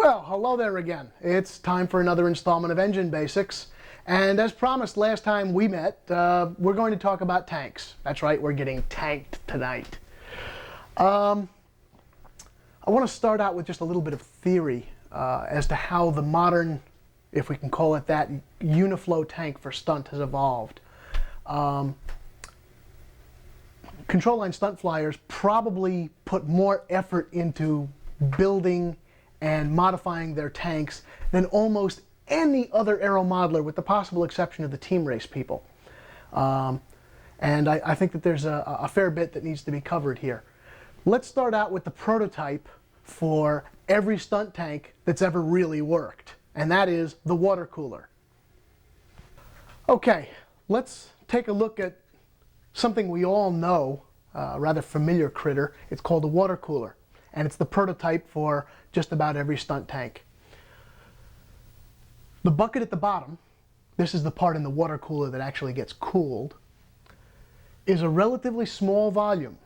Well, hello there again. It's time for another installment of Engine Basics. And as promised last time we met, we're going to talk about tanks. That's right, we're getting tanked tonight. I want to start out with just a little bit of theory as to how the modern, if we can call it that, Uniflow tank for Stunt has evolved. Control line stunt flyers probably put more effort into building and modifying their tanks than almost any other aeromodeler, with the possible exception of the team race people. And I think that there's a fair bit that needs to be covered here. Let's start out with the prototype for every stunt tank that's ever really worked, and that is the water cooler. Okay, let's take a look at something we all know, a rather familiar critter. It's called a water cooler, and it's the prototype for just about every stunt tank. The bucket at the bottom, this is the part in the water cooler that actually gets cooled, is a relatively small volume,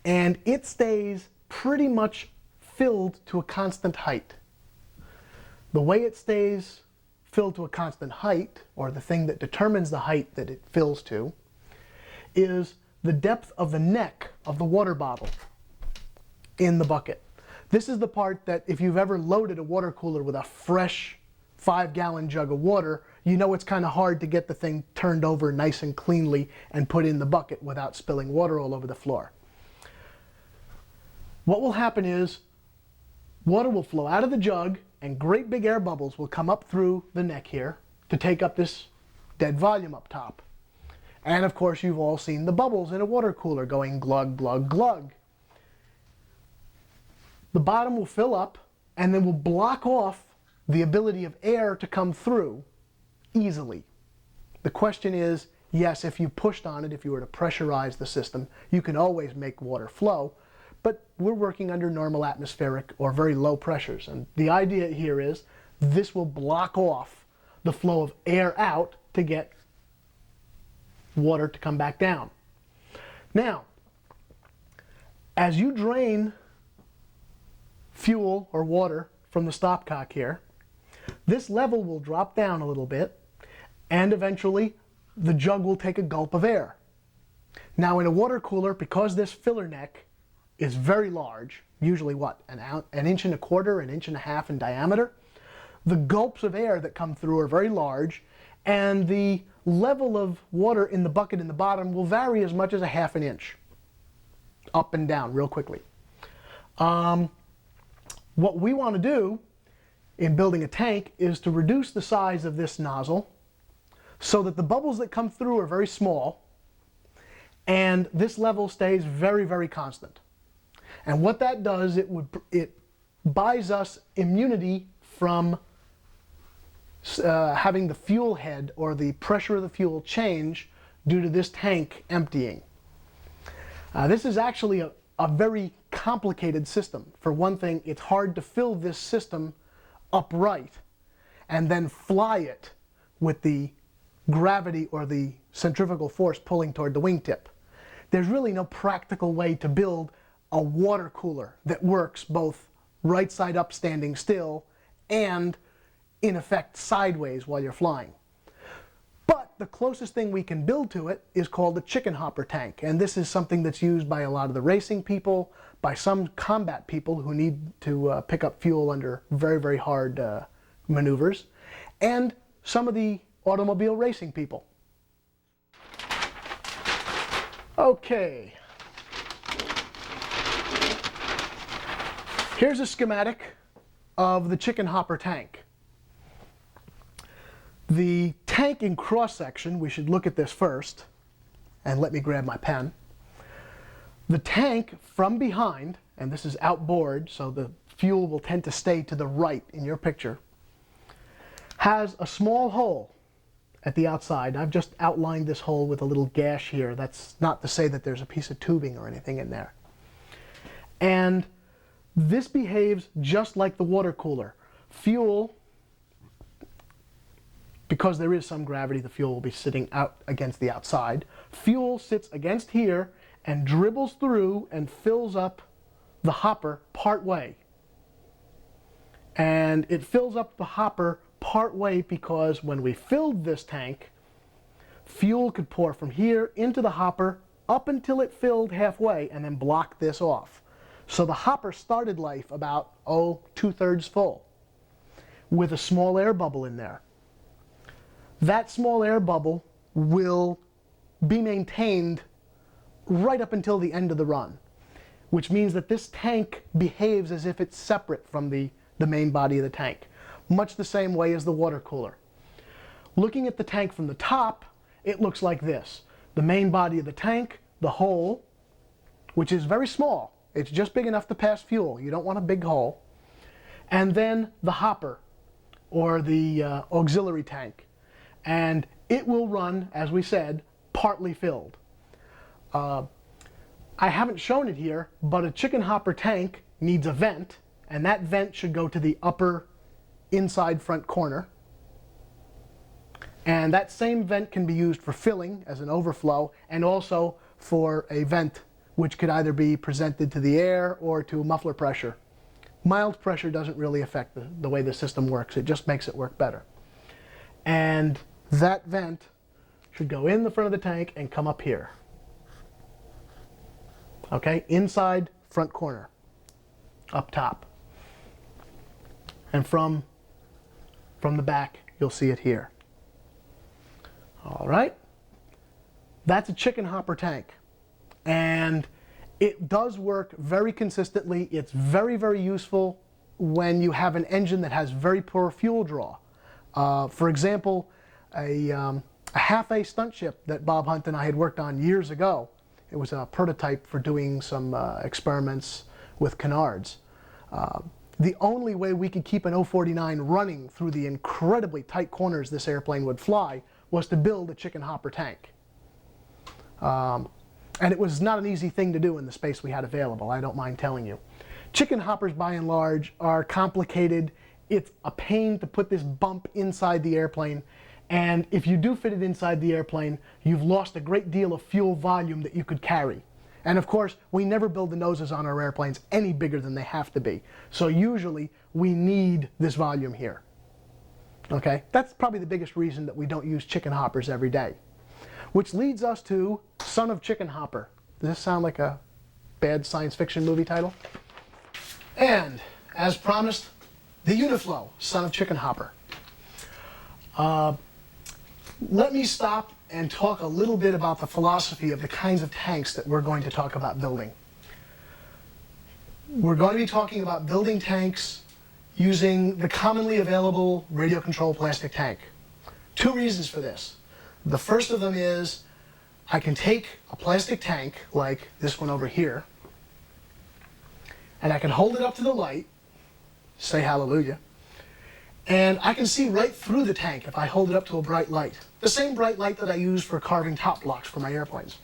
and it stays pretty much filled to a constant height. The way it stays filled to a constant height, or the thing that determines the height that it fills to, is the depth of the neck of the water bottle in the bucket. This is the part that, if you've ever loaded a water cooler with a fresh 5-gallon jug of water, you know it's kind of hard to get the thing turned over nice and cleanly and put in the bucket without spilling water all over the floor. What will happen is water will flow out of the jug and great big air bubbles will come up through the neck here to take up this dead volume up top. And of course, you've all seen the bubbles in a water cooler going glug, glug, glug. The bottom will fill up and then will block off the ability of air to come through easily. The question is, yes, if you pushed on it, if you were to pressurize the system, you can always make water flow, but we're working under normal atmospheric or very low pressures. And the idea here is this will block off the flow of air out to get water to come back down. Now, as you drain fuel or water from the stopcock here, this level will drop down a little bit, and eventually the jug will take a gulp of air. Now, in a water cooler, because this filler neck is very large, usually what, an inch and a quarter, an inch and a half in diameter, the gulps of air that come through are very large, and the level of water in the bucket in the bottom will vary as much as a half an inch, up and down real quickly. What we want to do in building a tank is to reduce the size of this nozzle so that the bubbles that come through are very small and this level stays very, very constant. And what that does, it buys us immunity from having the fuel head or the pressure of the fuel change due to this tank emptying. This is actually a very complicated system. For one thing, it's hard to fill this system upright and then fly it with the gravity or the centrifugal force pulling toward the wingtip. There's really no practical way to build a water cooler that works both right side up standing still and in effect sideways while you're flying. But the closest thing we can build to it is called the chicken hopper tank, and this is something that's used by a lot of the racing people, by some combat people who need to pick up fuel under very, very hard maneuvers, and some of the automobile racing people. Okay. Here's a schematic of the chicken hopper tank. The tank in cross-section, we should look at this first, and let me grab my pen. The tank from behind, and this is outboard, so the fuel will tend to stay to the right in your picture, has a small hole at the outside. I've just outlined this hole with a little gash here. That's not to say that there's a piece of tubing or anything in there. And this behaves just like the water cooler. Fuel, because there is some gravity, the fuel will be sitting out against the outside. Fuel sits against here and dribbles through and fills up the hopper part way. And it fills up the hopper part way because when we filled this tank, fuel could pour from here into the hopper up until it filled halfway and then block this off. So the hopper started life about, 2/3 full with a small air bubble in there. That small air bubble will be maintained right up until the end of the run, which means that this tank behaves as if it's separate from the main body of the tank, much the same way as the water cooler. Looking at the tank from the top, it looks like this. The main body of the tank, the hole, which is very small. It's just big enough to pass fuel. You don't want a big hole. And then the hopper, or the auxiliary tank. And it will run, as we said, partly filled. I haven't shown it here, but a chicken hopper tank needs a vent, and that vent should go to the upper inside front corner. And that same vent can be used for filling as an overflow, and also for a vent which could either be presented to the air or to muffler pressure. Mild pressure doesn't really affect the way the system works. It just makes it work better. And that vent should go in the front of the tank and come up here. Okay, inside front corner, up top. And from the back, you'll see it here. All right, that's a chicken hopper tank. And it does work very consistently. It's very, very useful when you have an engine that has very poor fuel draw. For example, a half-A stunt ship that Bob Hunt and I had worked on years ago. It was a prototype for doing some experiments with canards. The only way we could keep an 049 running through the incredibly tight corners this airplane would fly was to build a chicken hopper tank. And it was not an easy thing to do in the space we had available, I don't mind telling you. Chicken hoppers, by and large, are complicated. It's a pain to put this bump inside the airplane. And if you do fit it inside the airplane, you've lost a great deal of fuel volume that you could carry. And of course, we never build the noses on our airplanes any bigger than they have to be. So usually, we need this volume here. Okay? That's probably the biggest reason that we don't use chicken hoppers every day. Which leads us to Son of Chicken Hopper. Does this sound like a bad science fiction movie title? And, as promised, the Uniflow, Son of Chicken Hopper. Let me stop and talk a little bit about the philosophy of the kinds of tanks that we're going to talk about building. We're going to be talking about building tanks using the commonly available radio-controlled plastic tank. Two reasons for this. The first of them is I can take a plastic tank like this one over here, and I can hold it up to the light, say hallelujah, and I can see right through the tank if I hold it up to a bright light. The same bright light that I use for carving top blocks for my airplanes.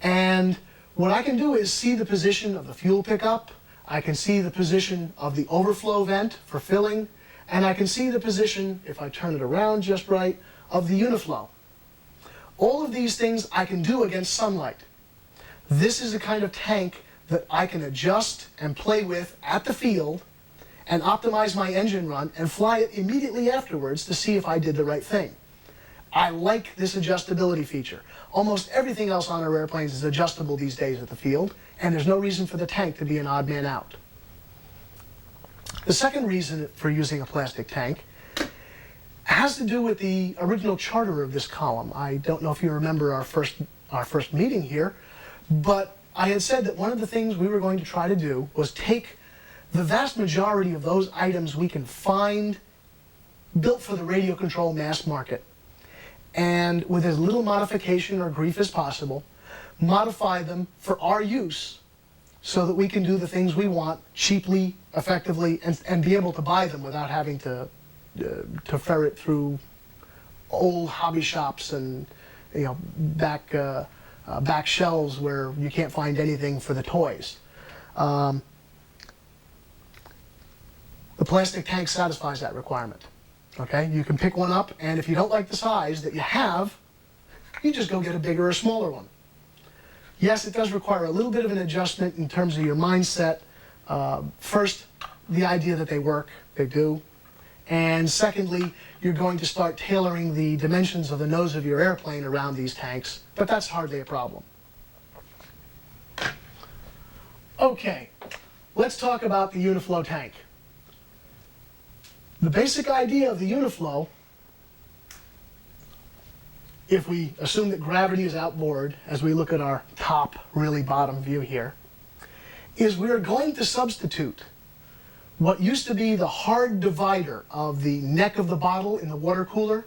And what I can do is see the position of the fuel pickup, I can see the position of the overflow vent for filling, and I can see the position, if I turn it around just right, of the Uniflow. All of these things I can do against sunlight. This is the kind of tank that I can adjust and play with at the field and optimize my engine run and fly it immediately afterwards to see if I did the right thing. I like this adjustability feature. Almost everything else on our airplanes is adjustable these days at the field, and there's no reason for the tank to be an odd man out. The second reason for using a plastic tank has to do with the original charter of this column. I don't know if you remember our first meeting here, but I had said that one of the things we were going to try to do was take the vast majority of those items we can find built for the radio control mass market, and with as little modification or grief as possible, modify them for our use so that we can do the things we want cheaply, effectively, and be able to buy them without having to ferret through old hobby shops and back shelves where you can't find anything for the toys. The plastic tank satisfies that requirement. Okay, you can pick one up, and if you don't like the size that you have, you just go get a bigger or smaller one. Yes, it does require a little bit of an adjustment in terms of your mindset. First, the idea that they work, they do. And secondly, you're going to start tailoring the dimensions of the nose of your airplane around these tanks, but that's hardly a problem. Okay, let's talk about the Uniflow tank. The basic idea of the Uniflow, if we assume that gravity is outboard, as we look at our top, really bottom view here, is we are going to substitute what used to be the hard divider of the neck of the bottle in the water cooler,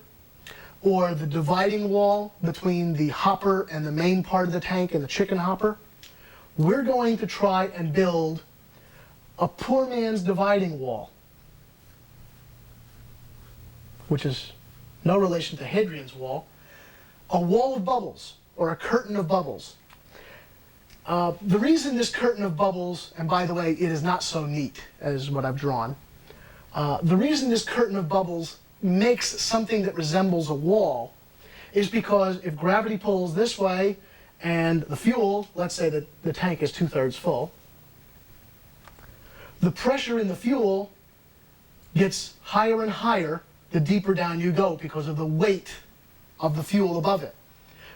or the dividing wall between the hopper and the main part of the tank and the chicken hopper. We're going to try and build a poor man's dividing wall, which is no relation to Hadrian's wall, a wall of bubbles, or a curtain of bubbles. The reason this curtain of bubbles, and by the way, it is not so neat as what I've drawn, the reason this curtain of bubbles makes something that resembles a wall is because if gravity pulls this way and the fuel, let's say that the tank is 2/3 full, the pressure in the fuel gets higher and higher the deeper down you go because of the weight of the fuel above it,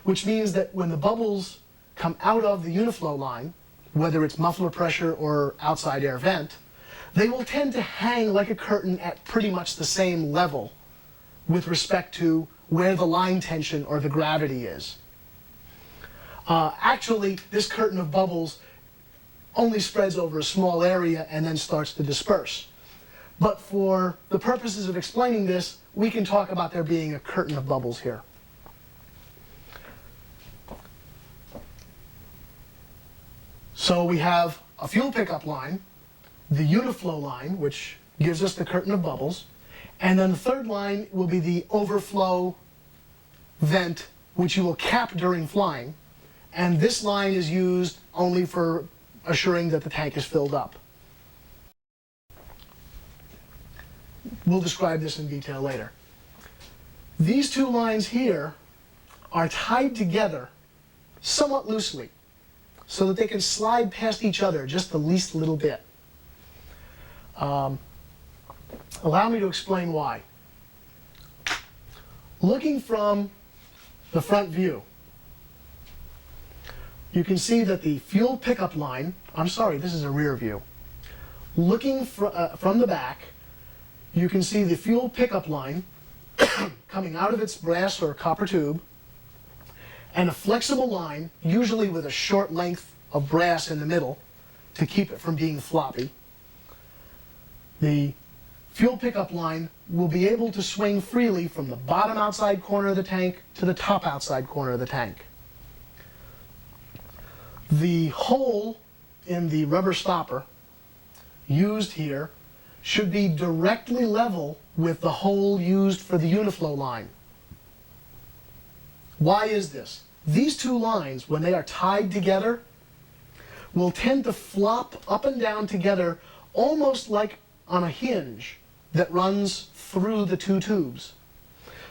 which means that when the bubbles come out of the Uniflow line, whether it's muffler pressure or outside air vent, they will tend to hang like a curtain at pretty much the same level with respect to where the line tension or the gravity is. Actually, this curtain of bubbles only spreads over a small area and then starts to disperse. But for the purposes of explaining this, we can talk about there being a curtain of bubbles here. So we have a fuel pickup line, the Uniflow line, which gives us the curtain of bubbles, and then the third line will be the overflow vent, which you will cap during flying, and this line is used only for assuring that the tank is filled up. We'll describe this in detail later. These two lines here are tied together somewhat loosely, so that they can slide past each other just the least little bit. Allow me to explain why. Looking from the front view, you can see that the fuel pickup line, I'm sorry, this is a rear view. Looking from the back, you can see the fuel pickup line coming out of its brass or copper tube, and a flexible line, usually with a short length of brass in the middle to keep it from being floppy. The fuel pickup line will be able to swing freely from the bottom outside corner of the tank to the top outside corner of the tank. The hole in the rubber stopper used here should be directly level with the hole used for the Uniflow line. Why is this? These two lines, when they are tied together, will tend to flop up and down together almost like on a hinge that runs through the two tubes.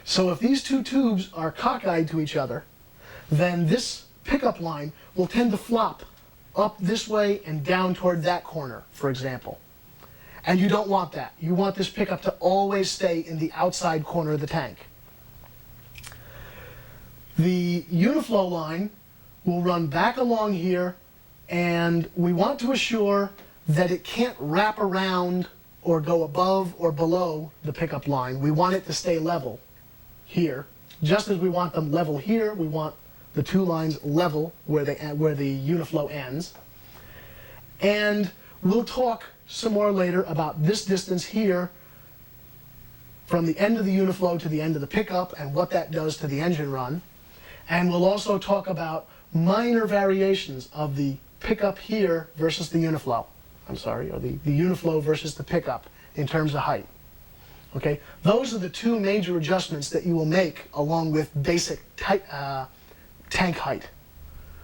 So if these two tubes are cockeyed to each other, then this pickup line will tend to flop up this way and down toward that corner, for example. And you don't want that. You want this pickup to always stay in the outside corner of the tank. The Uniflow line will run back along here, and we want to assure that it can't wrap around or go above or below the pickup line. We want it to stay level here. Just as we want them level here, we want the two lines level where the Uniflow ends. And we'll talk some more later about this distance here from the end of the Uniflow to the end of the pickup and what that does to the engine run. And we'll also talk about minor variations of the pickup here versus the Uniflow. I'm sorry, or the Uniflow versus the pickup in terms of height. Okay, those are the two major adjustments that you will make along with basic tank height.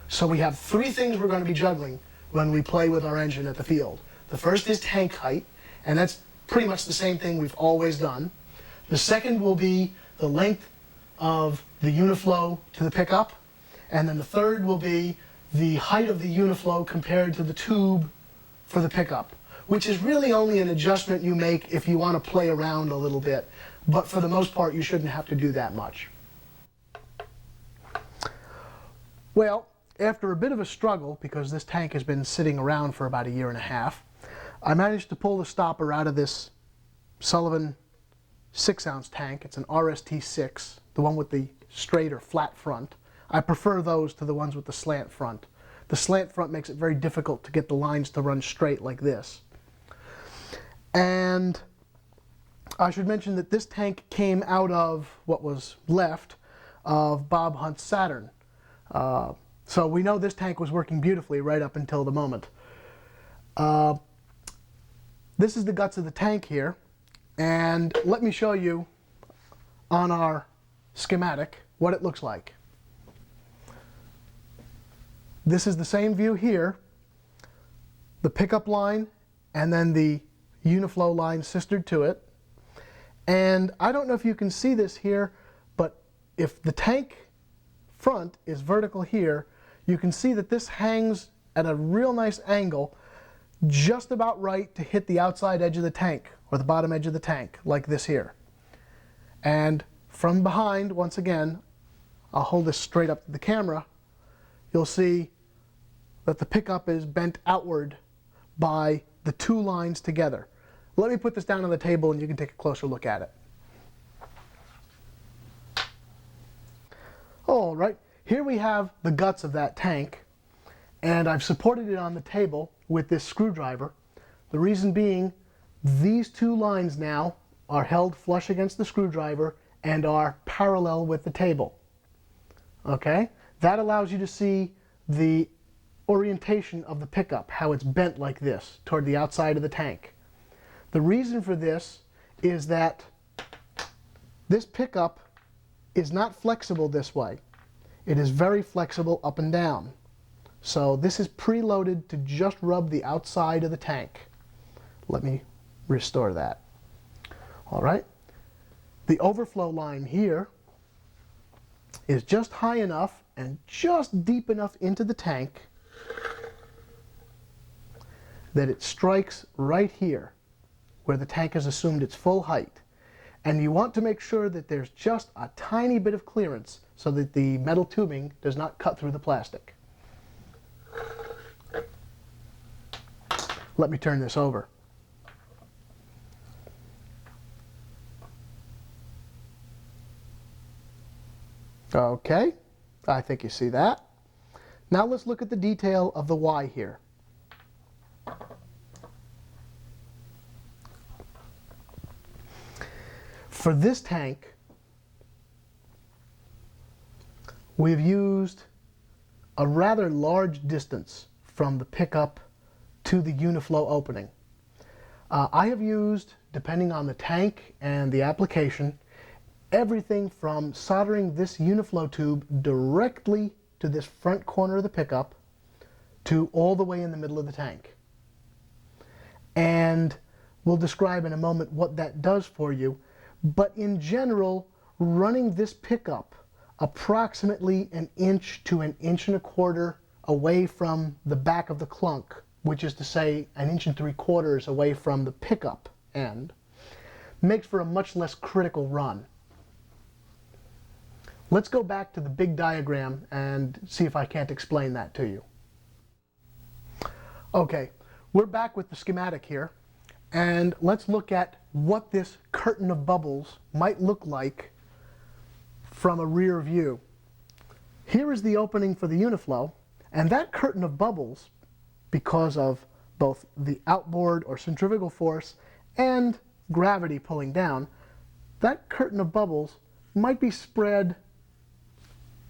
So we have three things we're going to be juggling when we play with our engine at the field. The first is tank height, and that's pretty much the same thing we've always done. The second will be the length of the Uniflow to the pickup, and then the third will be the height of the Uniflow compared to the tube for the pickup. which is really only an adjustment you make if you want to play around a little bit. But for the most part, you shouldn't have to do that much. Well, after a bit of a struggle, because this tank has been sitting around for about 1.5 years, I managed to pull the stopper out of this Sullivan 6-ounce tank. It's an RST6, the one with the straight or flat front. I prefer those to the ones with the slant front. The slant front makes it very difficult to get the lines to run straight like this. And I should mention that this tank came out of what was left of Bob Hunt's Saturn. So we know this tank was working beautifully right up until the moment. This is the guts of the tank here, and let me show you on our schematic what it looks like. This is the same view here, the pickup line and then the Uniflow line sistered to it. And I don't know if you can see this here, but if the tank front is vertical here, you can see that this hangs at a real nice angle, just about right to hit the outside edge of the tank, or the bottom edge of the tank, like this here. And from behind, once again, I'll hold this straight up to the camera, you'll see that the pickup is bent outward by the two lines together. Let me put this down on the table and you can take a closer look at it. All right, here we have the guts of that tank, and I've supported it on the table with this screwdriver. The reason being, these two lines now are held flush against the screwdriver and are parallel with the table. Okay? That allows you to see the orientation of the pickup, how it's bent like this toward the outside of the tank. The reason for this is that this pickup is not flexible this way. It is very flexible up and down. So this is preloaded to just rub the outside of the tank. Let me restore that. All right. The overflow line here is just high enough and just deep enough into the tank that it strikes right here where the tank has assumed its full height. And you want to make sure that there's just a tiny bit of clearance so that the metal tubing does not cut through the plastic. Let me turn this over. Okay, I think you see that. Now let's look at the detail of the Y here. For this tank, we've used a rather large distance from the pickup to the Uniflow opening. I have used, depending on the tank and the application, everything from soldering this Uniflow tube directly to this front corner of the pickup to all the way in the middle of the tank. And we'll describe in a moment what that does for you. But in general, running this pickup approximately 1 inch to 1.25 inches away from the back of the clunk, which is to say 1.75 inches away from the pickup end, makes for a much less critical run. Let's go back to the big diagram and see if I can't explain that to you. Okay, we're back with the schematic here, and let's look at what this curtain of bubbles might look like from a rear view. Here is the opening for the Uniflow, and that curtain of bubbles, because of both the outboard or centrifugal force and gravity pulling down, that curtain of bubbles might be spread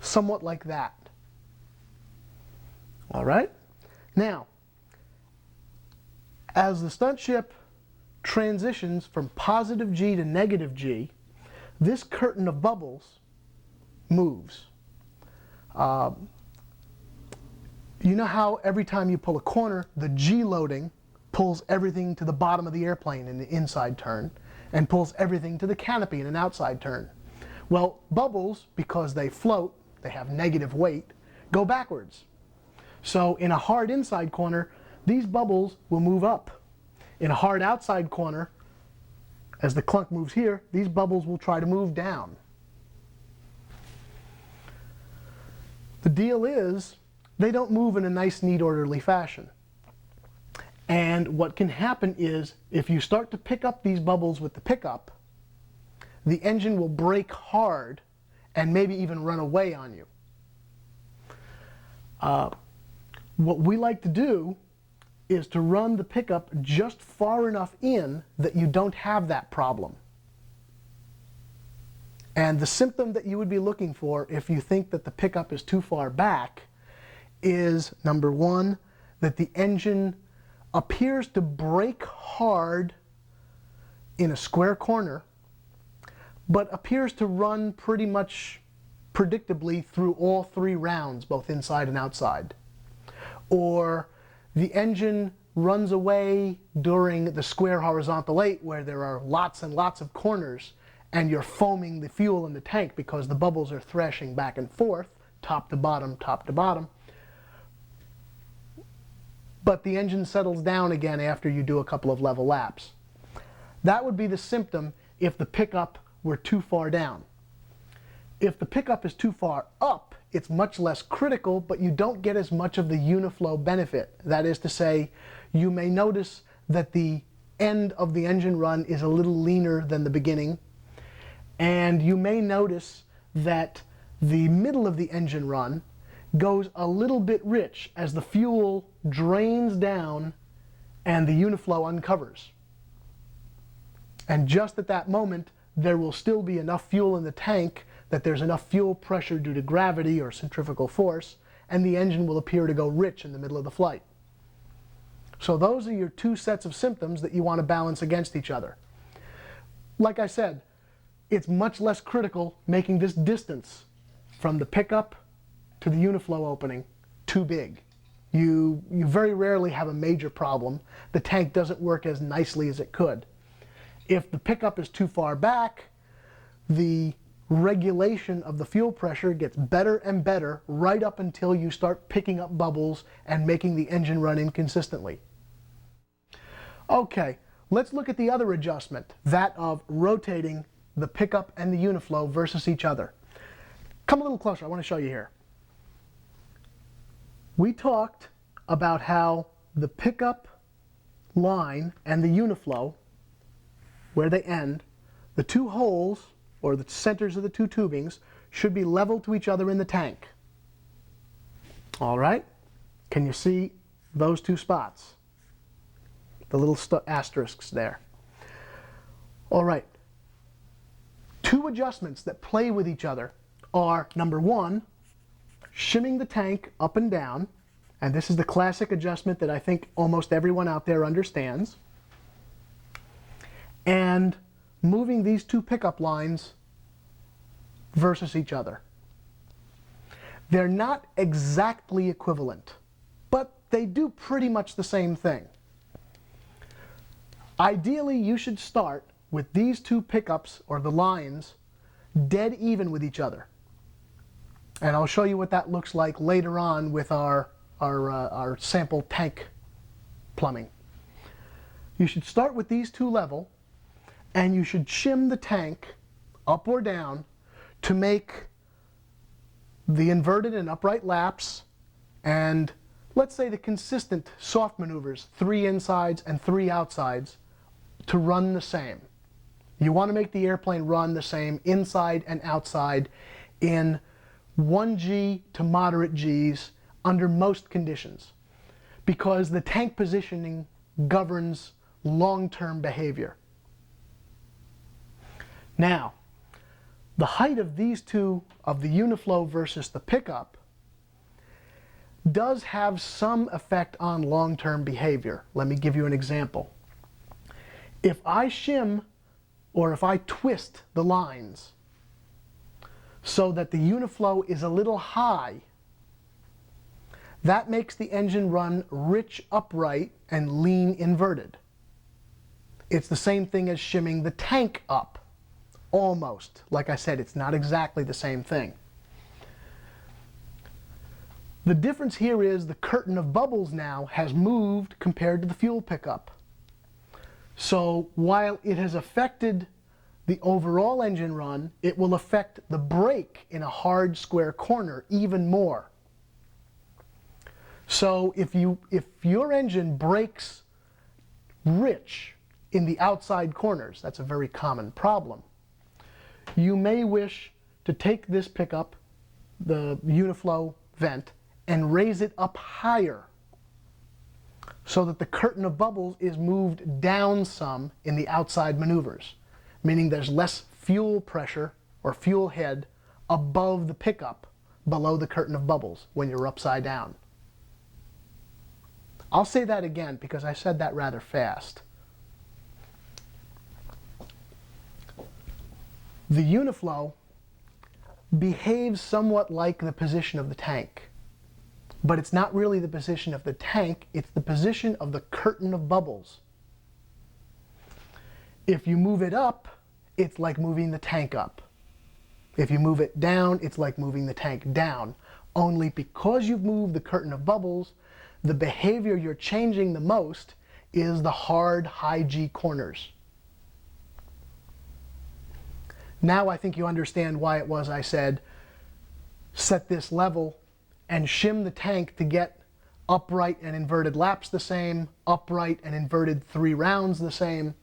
somewhat like that. All right? Now, as the stunt ship transitions from positive G to negative G, this curtain of bubbles moves. You know how every time you pull a corner, the G loading pulls everything to the bottom of the airplane in the inside turn and pulls everything to the canopy in an outside turn? Well, bubbles, because they float, they have negative weight, go backwards. So in a hard inside corner, these bubbles will move up. In a hard outside corner, as the clunk moves here, these bubbles will try to move down. The deal is, they don't move in a nice, neat, orderly fashion. And what can happen is, if you start to pick up these bubbles with the pickup, the engine will brake hard and maybe even run away on you. What we like to do is to run the pickup just far enough in that you don't have that problem. And the symptom that you would be looking for if you think that the pickup is too far back is, number one, that the engine appears to brake hard in a square corner, but appears to run pretty much predictably through all three rounds, both inside and outside. Or the engine runs away during the square horizontal 8 where there are lots and lots of corners and you're foaming the fuel in the tank because the bubbles are thrashing back and forth, top to bottom, top to bottom. But the engine settles down again after you do a couple of level laps. That would be the symptom if the pickup were too far down. If the pickup is too far up, it's much less critical, but you don't get as much of the Uniflow benefit. That is to say, you may notice that the end of the engine run is a little leaner than the beginning, and you may notice that the middle of the engine run goes a little bit rich as the fuel drains down and the Uniflow uncovers. And just at that moment, there will still be enough fuel in the tank that there's enough fuel pressure due to gravity or centrifugal force, and the engine will appear to go rich in the middle of the flight. So those are your two sets of symptoms that you want to balance against each other. Like I said, it's much less critical making this distance from the pickup to the Uniflow opening too big. You very rarely have a major problem. The tank doesn't work as nicely as it could. If the pickup is too far back, the regulation of the fuel pressure gets better and better right up until you start picking up bubbles and making the engine run inconsistently. Okay, let's look at the other adjustment, that of rotating the pickup and the Uniflow versus each other. Come a little closer, I want to show you here. We talked about how the pickup line and the Uniflow, where they end, the two holes, or the centers of the two tubings, should be level to each other in the tank. All right? Can you see those two spots? The little asterisks there. All right. Two adjustments that play with each other are, number one, shimming the tank up and down, and this is the classic adjustment that I think almost everyone out there understands, and moving these two pickup lines versus each other. They're not exactly equivalent, but they do pretty much the same thing. Ideally, you should start with these two pickups, or the lines, dead even with each other. And I'll show you what that looks like later on with our sample tank plumbing. You should start with these two level, and you should shim the tank up or down to make the inverted and upright laps and, let's say, the consistent soft maneuvers, 3 insides and 3 outsides, to run the same. You want to make the airplane run the same inside and outside in 1G to moderate Gs under most conditions, because the tank positioning governs long-term behavior. Now, the height of these two, of the Uniflow versus the pickup, does have some effect on long-term behavior. Let me give you an example. If I shim, or if I twist the lines so that the Uniflow is a little high, that makes the engine run rich upright and lean inverted. It's the same thing as shimming the tank up. Almost. Like I said, it's not exactly the same thing. The difference here is the curtain of bubbles now has moved compared to the fuel pickup. So while it has affected the overall engine run, it will affect the brake in a hard square corner even more. So if your engine brakes rich in the outside corners, that's a very common problem, you may wish to take this pickup, the Uniflow vent, and raise it up higher so that the curtain of bubbles is moved down some in the outside maneuvers, meaning there's less fuel pressure or fuel head above the pickup below the curtain of bubbles when you're upside down. I'll say that again because I said that rather fast. The Uniflow behaves somewhat like the position of the tank, but it's not really the position of the tank, it's the position of the curtain of bubbles. If you move it up, it's like moving the tank up. If you move it down, it's like moving the tank down. Only because you've moved the curtain of bubbles, the behavior you're changing the most is the hard high G corners. Now I think you understand why it was I said set this level and shim the tank to get upright and inverted laps the same, upright and inverted 3 rounds the same,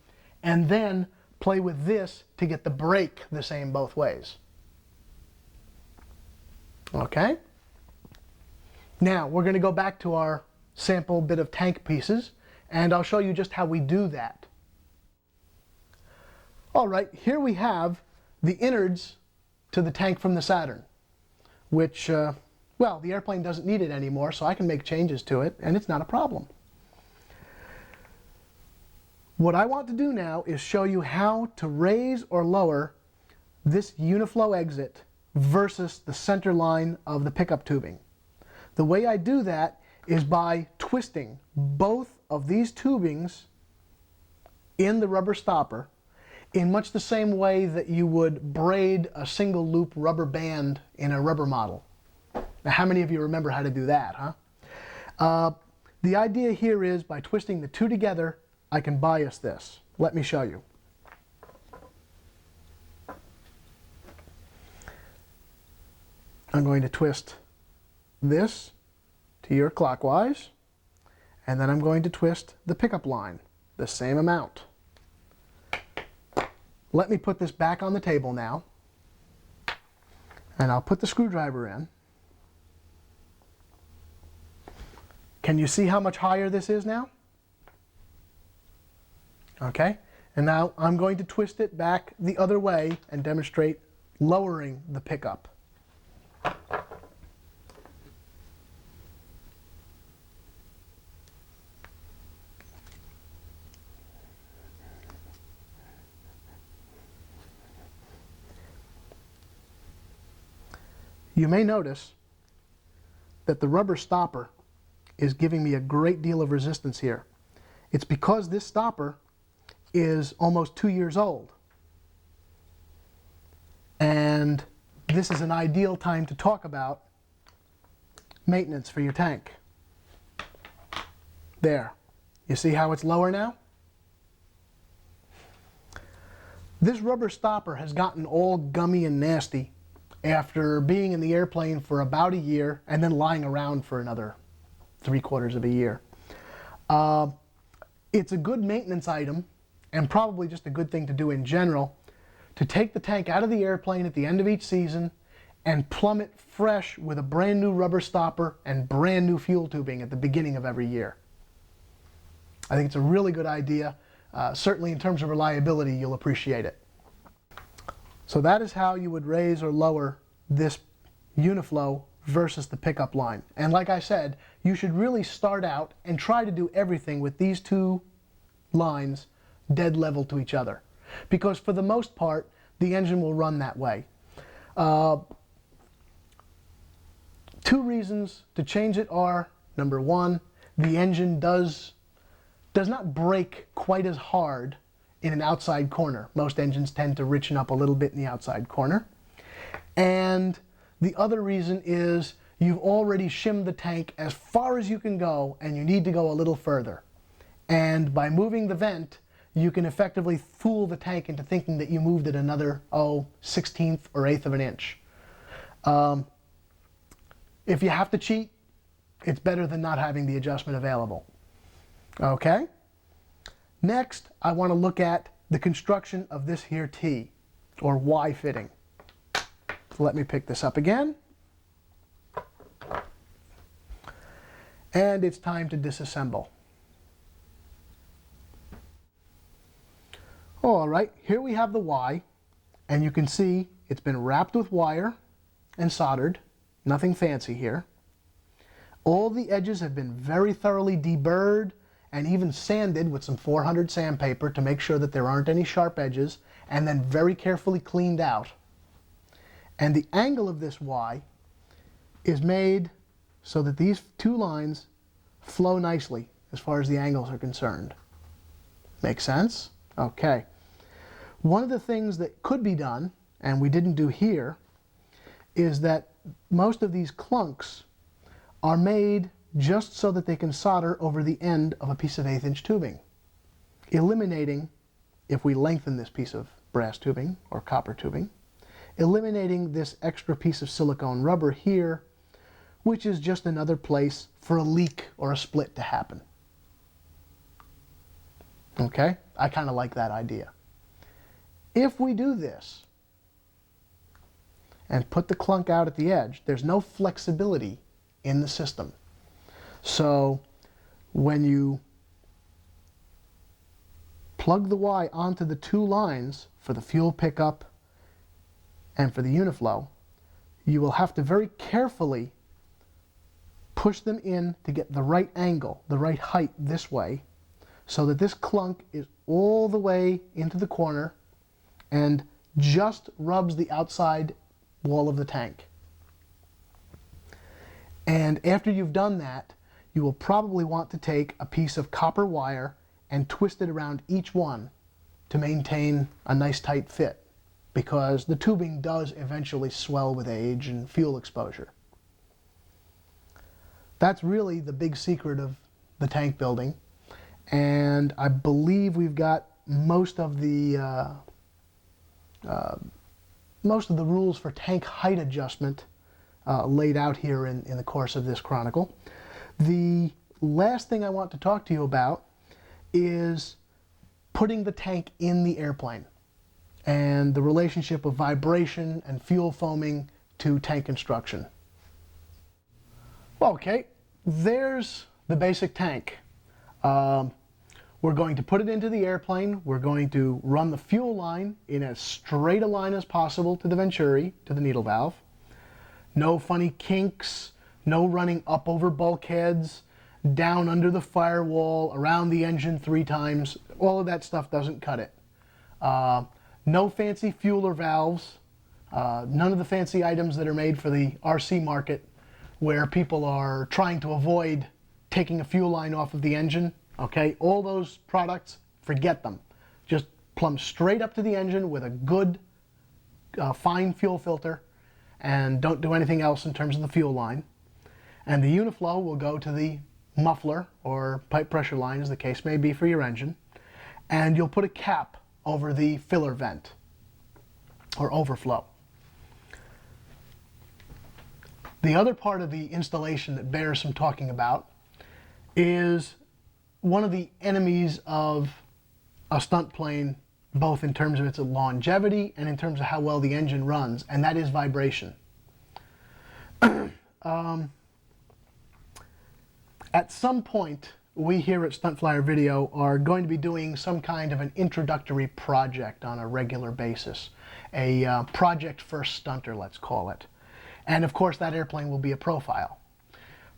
and then play with this to get the brake the same both ways. Okay? Now we're going to go back to our sample bit of tank pieces and I'll show you just how we do that. Alright, here we have the innards to the tank from the Saturn, which, well, the airplane doesn't need it anymore, so I can make changes to it, and it's not a problem. What I want to do now is show you how to raise or lower this Uniflow exit versus the center line of the pickup tubing. The way I do that is by twisting both of these tubings in the rubber stopper in much the same way that you would braid a single loop rubber band in a rubber model. Now, how many of you remember how to do that, huh? The idea here is by twisting the two together, I can bias this. Let me show you. I'm going to twist this to your clockwise, and then I'm going to twist the pickup line the same amount. Let me put this back on the table now, and I'll put the screwdriver in. Can you see how much higher this is now? Okay, and now I'm going to twist it back the other way and demonstrate lowering the pickup. You may notice that the rubber stopper is giving me a great deal of resistance here. It's because this stopper is almost 2 years old. And this is an ideal time to talk about maintenance for your tank. There. You see how it's lower now? This rubber stopper has gotten all gummy and nasty after being in the airplane for about a year and then lying around for another 3/4 of a year. It's a good maintenance item and probably just a good thing to do in general to take the tank out of the airplane at the end of each season and plumb it fresh with a brand new rubber stopper and brand new fuel tubing at the beginning of every year. I think it's a really good idea. Certainly in terms of reliability, you'll appreciate it. So that is how you would raise or lower this Uniflow versus the pickup line. And like I said, you should really start out and try to do everything with these two lines dead level to each other. Because for the most part, the engine will run that way. 2 reasons to change it are, number 1, the engine does not brake quite as hard in an outside corner. Most engines tend to richen up a little bit in the outside corner. And the other reason is you've already shimmed the tank as far as you can go and you need to go a little further. And by moving the vent, you can effectively fool the tank into thinking that you moved it another, 1/16 or 1/8 of an inch. If you have to cheat, it's better than not having the adjustment available. Okay? Next, I want to look at the construction of this here T, or Y fitting. So let me pick this up again. And it's time to disassemble. All right, here we have the Y, and you can see it's been wrapped with wire and soldered. Nothing fancy here. All the edges have been very thoroughly deburred and even sanded with some 400 sandpaper to make sure that there aren't any sharp edges, and then very carefully cleaned out. And the angle of this Y is made so that these two lines flow nicely as far as the angles are concerned. Make sense? Okay. One of the things that could be done, and we didn't do here, is that most of these clunks are made just so that they can solder over the end of a piece of 1/8 inch tubing, eliminating, if we lengthen this piece of brass tubing or copper tubing, eliminating this extra piece of silicone rubber here, which is just another place for a leak or a split to happen. Okay? I kind of like that idea. If we do this and put the clunk out at the edge, there's no flexibility in the system. So when you plug the Y onto the two lines for the fuel pickup and for the Uniflow, you will have to very carefully push them in to get the right angle, the right height this way, so that this clunk is all the way into the corner and just rubs the outside wall of the tank. And after you've done that, you will probably want to take a piece of copper wire and twist it around each one to maintain a nice tight fit, because the tubing does eventually swell with age and fuel exposure. That's really the big secret of the tank building, and I believe we've got most of the rules for tank height adjustment laid out here in the course of this chronicle. The last thing I want to talk to you about is putting the tank in the airplane and the relationship of vibration and fuel foaming to tank construction. Okay, there's the basic tank. We're going to put it into the airplane. We're going to run the fuel line in as straight a line as possible to the venturi, to the needle valve. No funny kinks, no running up over bulkheads, down under the firewall, around the engine 3 times. All of that stuff doesn't cut it. No fancy fueler valves, none of the fancy items that are made for the RC market where people are trying to avoid taking a fuel line off of the engine. Okay, all those products, forget them. Just plumb straight up to the engine with a good fine fuel filter, and don't do anything else in terms of the fuel line. And the Uniflow will go to the muffler or pipe pressure line, as the case may be for your engine, and you'll put a cap over the filler vent or overflow. The other part of the installation that bears some talking about is one of the enemies of a stunt plane, both in terms of its longevity and in terms of how well the engine runs, and that is vibration. At some point, we here at Stunt Flyer Video are going to be doing some kind of an introductory project on a regular basis. A project for a stunter, let's call it. And of course, that airplane will be a profile.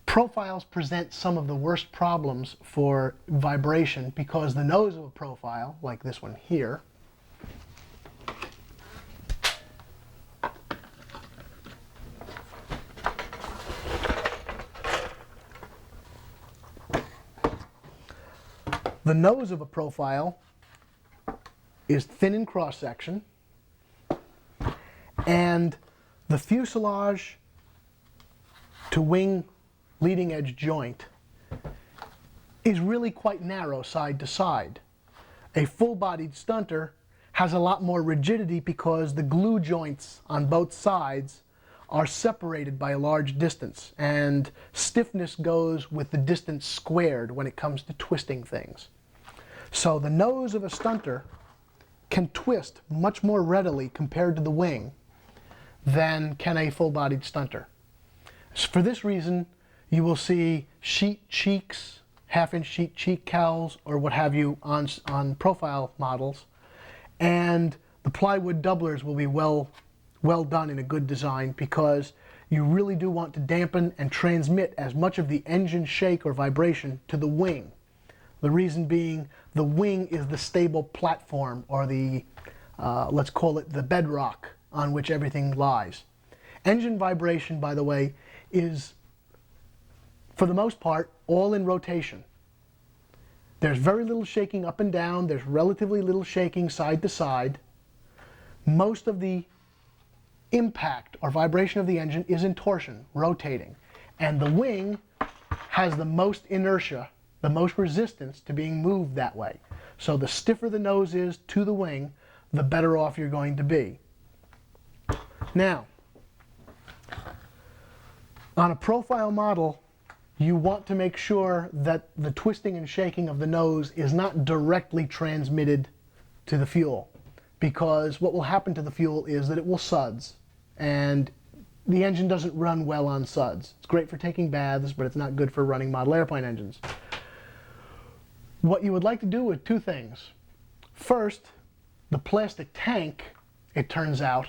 Profiles present some of the worst problems for vibration because the nose of a profile, like this one here, the nose of a profile is thin in cross-section, and the fuselage to wing leading edge joint is really quite narrow side to side. A full-bodied stunter has a lot more rigidity because the glue joints on both sides are separated by a large distance, and stiffness goes with the distance squared when it comes to twisting things. So the nose of a stunter can twist much more readily compared to the wing than can a full-bodied stunter. For this reason, you will see sheet cheeks, half-inch sheet cheek cowls, or what have you on profile models, and the plywood doublers will be well done in a good design, because you really do want to dampen and transmit as much of the engine shake or vibration to the wing. The reason being, the wing is the stable platform, or the, let's call it the bedrock on which everything lies. Engine vibration, by the way, is, for the most part, all in rotation. There's very little shaking up and down. There's relatively little shaking side to side. Most of the impact or vibration of the engine is in torsion, rotating. And the wing has the most inertia, the most resistance to being moved that way. So the stiffer the nose is to the wing, the better off you're going to be. Now, on a profile model, you want to make sure that the twisting and shaking of the nose is not directly transmitted to the fuel, because what will happen to the fuel is that it will suds, and the engine doesn't run well on suds. It's great for taking baths, but it's not good for running model airplane engines. What you would like to do with two things. First, the plastic tank, it turns out,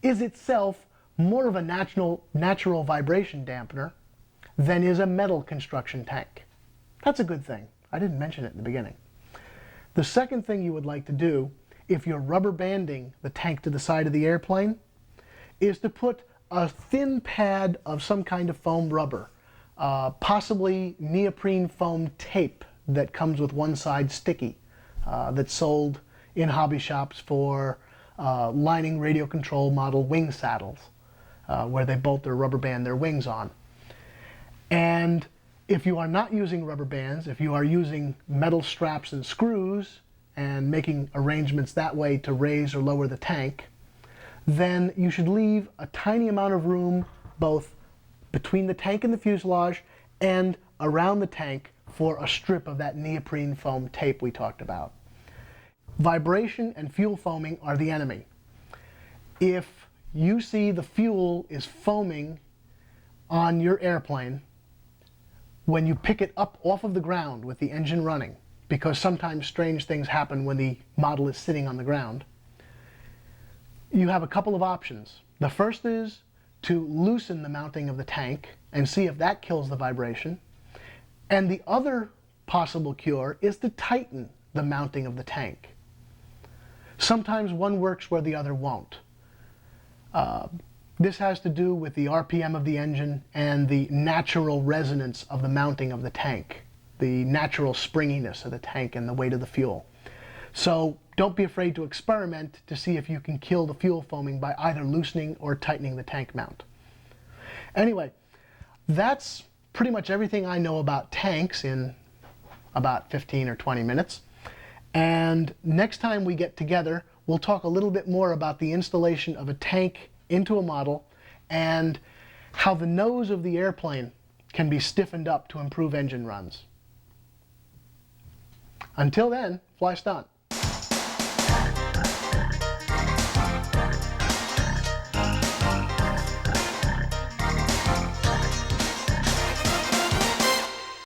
is itself more of a natural vibration dampener than is a metal construction tank. That's a good thing. I didn't mention it in the beginning. The second thing you would like to do, if you're rubber banding the tank to the side of the airplane, is to put a thin pad of some kind of foam rubber, possibly neoprene foam tape that comes with one side sticky, that's sold in hobby shops for lining radio control model wing saddles, where they bolt or rubber band their wings on. And if you are not using rubber bands, if you are using metal straps and screws and making arrangements that way to raise or lower the tank, then you should leave a tiny amount of room both between the tank and the fuselage and around the tank for a strip of that neoprene foam tape we talked about. Vibration and fuel foaming are the enemy. If you see the fuel is foaming on your airplane when you pick it up off of the ground with the engine running, because sometimes strange things happen when the model is sitting on the ground, you have a couple of options. The first is to loosen the mounting of the tank and see if that kills the vibration. And the other possible cure is to tighten the mounting of the tank. Sometimes one works where the other won't. This has to do with the RPM of the engine and the natural resonance of the mounting of the tank, the natural springiness of the tank and the weight of the fuel. So don't be afraid to experiment to see if you can kill the fuel foaming by either loosening or tightening the tank mount. Anyway, that's pretty much everything I know about tanks in about 15 or 20 minutes. And next time we get together, we'll talk a little bit more about the installation of a tank into a model and how the nose of the airplane can be stiffened up to improve engine runs. Until then, fly stunt.